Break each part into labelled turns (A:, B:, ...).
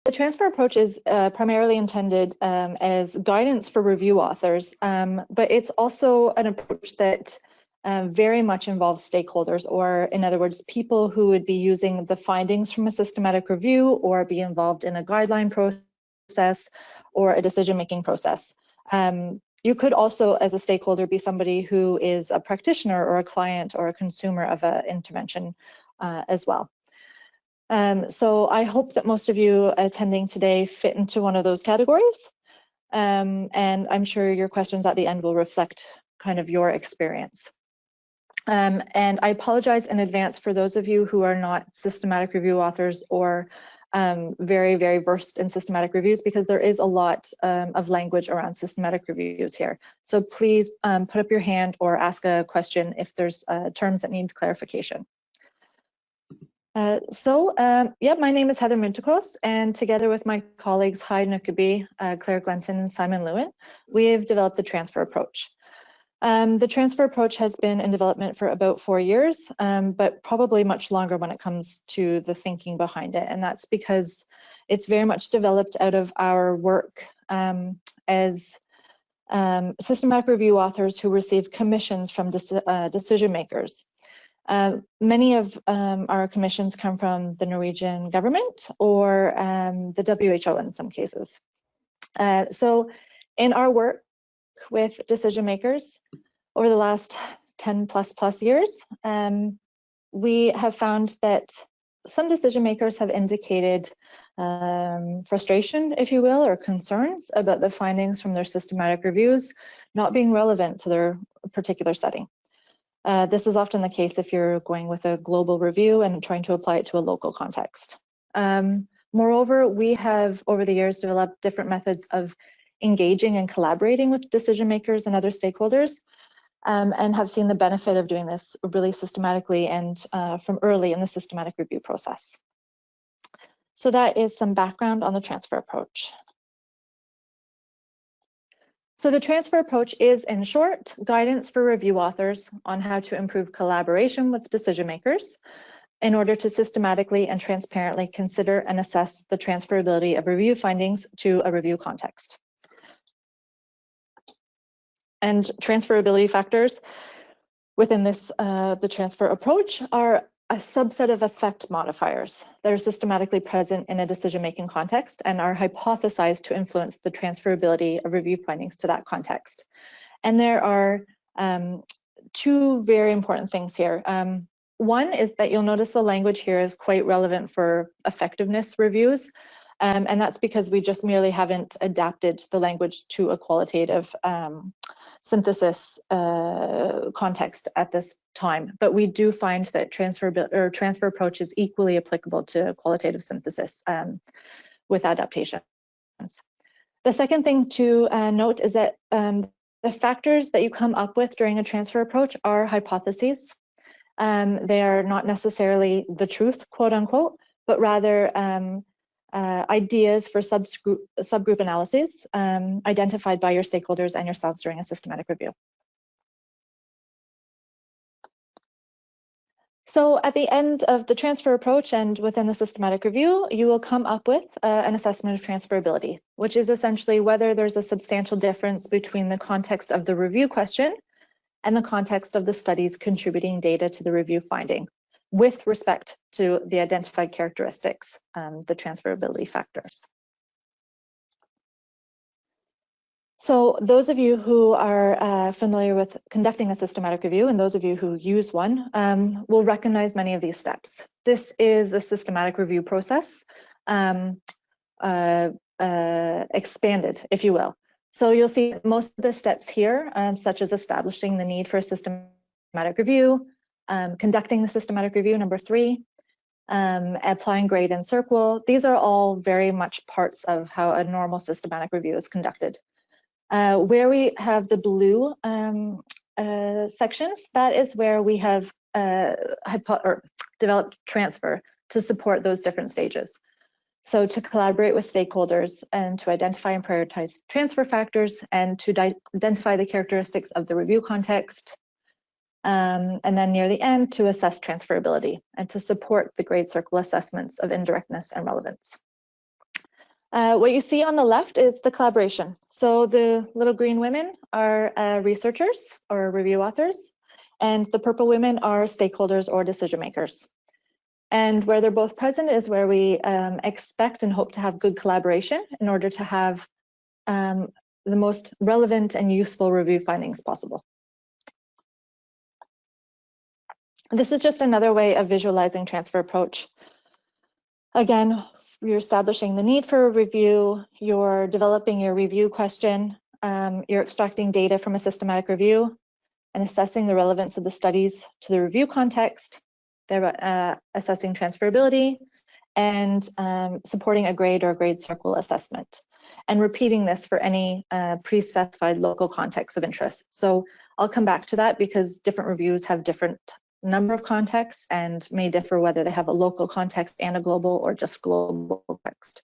A: The transfer approach is primarily intended as guidance for review authors, but it's also an approach that very much involves stakeholders, or in other words, people who would be using the findings from a systematic review or be involved in a guideline process or a decision-making process. You could also, as a stakeholder, be somebody who is a practitioner or a client or a consumer of an intervention as well. So I hope that most of you attending today fit into one of those categories. And I'm sure your questions at the end will reflect kind of your experience. And I apologize in advance for those of you who are not systematic review authors or very, very versed in systematic reviews, because there is a lot of language around systematic reviews here. So please put up your hand or ask a question if there's terms that need clarification. Yeah, my name is Heather Muntikos, and together with my colleagues Hyde Nukaby, Claire Glenton, and Simon Lewin, we have developed the transfer approach. The transfer approach has been in development for about 4 years, but probably much longer when it comes to the thinking behind it. And that's because it's very much developed out of our work as systematic review authors who receive commissions from decision makers. Many of our commissions come from the Norwegian government or the WHO in some cases. So in our work with decision makers over the last 10 plus years, we have found that some decision makers have indicated frustration, if you will, or concerns about the findings from their systematic reviews not being relevant to their particular setting. This is often the case if you're going with a global review and trying to apply it to a local context. Moreover, we have over the years developed different methods of engaging and collaborating with decision makers and other stakeholders, and have seen the benefit of doing this really systematically and from early in the systematic review process. So that is some background on the transfer approach. So the transfer approach is, in short, guidance for review authors on how to improve collaboration with decision makers in order to systematically and transparently consider and assess the transferability of review findings to a review context. And transferability factors within this, the transfer approach are a subset of effect modifiers that are systematically present in a decision-making context and are hypothesized to influence the transferability of review findings to that context. And there are two very important things here. One is that you'll notice the language here is quite relevant for effectiveness reviews. And that's because we just merely haven't adapted the language to a qualitative synthesis context at this time. But we do find that transfer approach is equally applicable to qualitative synthesis with adaptations. The second thing to note is that the factors that you come up with during a transfer approach are hypotheses. They are not necessarily the truth, quote unquote, but rather ideas for subgroup analyses identified by your stakeholders and yourselves during a systematic review. So at the end of the transfer approach and within the systematic review, you will come up with an assessment of transferability, which is essentially whether there's a substantial difference between the context of the review question and the context of the studies contributing data to the review finding, with respect to the identified characteristics, the transferability factors. So those of you who are familiar with conducting a systematic review, and those of you who use one, will recognize many of these steps. This is a systematic review process, expanded, if you will. So you'll see most of the steps here, such as establishing the need for a systematic review, conducting the systematic review, number 3, applying grade and circle. These are all very much parts of how a normal systematic review is conducted. Where we have the blue sections, that is where we have developed transfer to support those different stages. So to collaborate with stakeholders and to identify and prioritize transfer factors and to identify the characteristics of the review context. And then near the end, to assess transferability and to support the grade circle assessments of indirectness and relevance. What you see on the left is the collaboration. So the little green women are researchers or review authors, and the purple women are stakeholders or decision makers. And where they're both present is where we expect and hope to have good collaboration in order to have the most relevant and useful review findings possible. This is just another way of visualizing transfer approach. Again, you're establishing the need for a review, you're developing your review question, you're extracting data from a systematic review and assessing the relevance of the studies to the review context. They're assessing transferability and supporting a grade or grade circle assessment, and repeating this for any pre-specified local contexts of interest. So I'll come back to that because different reviews have different number of contexts and may differ whether they have a local context and a global or just global context.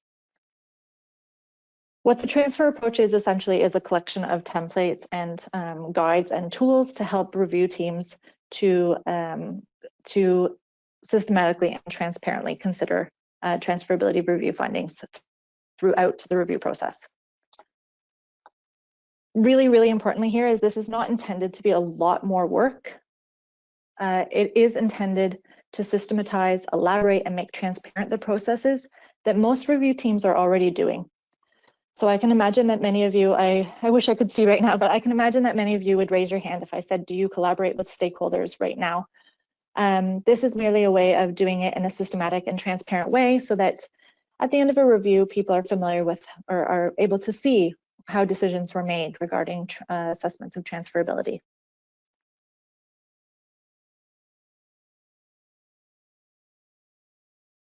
A: What the transfer approach is essentially is a collection of templates and guides and tools to help review teams to systematically and transparently consider transferability review findings throughout the review process. Really, really importantly here is this is not intended to be a lot more work. It is intended to systematize, elaborate, and make transparent the processes that most review teams are already doing. So I can imagine that many of you, I wish I could see right now, but I can imagine that many of you would raise your hand if I said, do you collaborate with stakeholders right now? This is merely a way of doing it in a systematic and transparent way so that at the end of a review, people are familiar with or are able to see how decisions were made regarding assessments of transferability.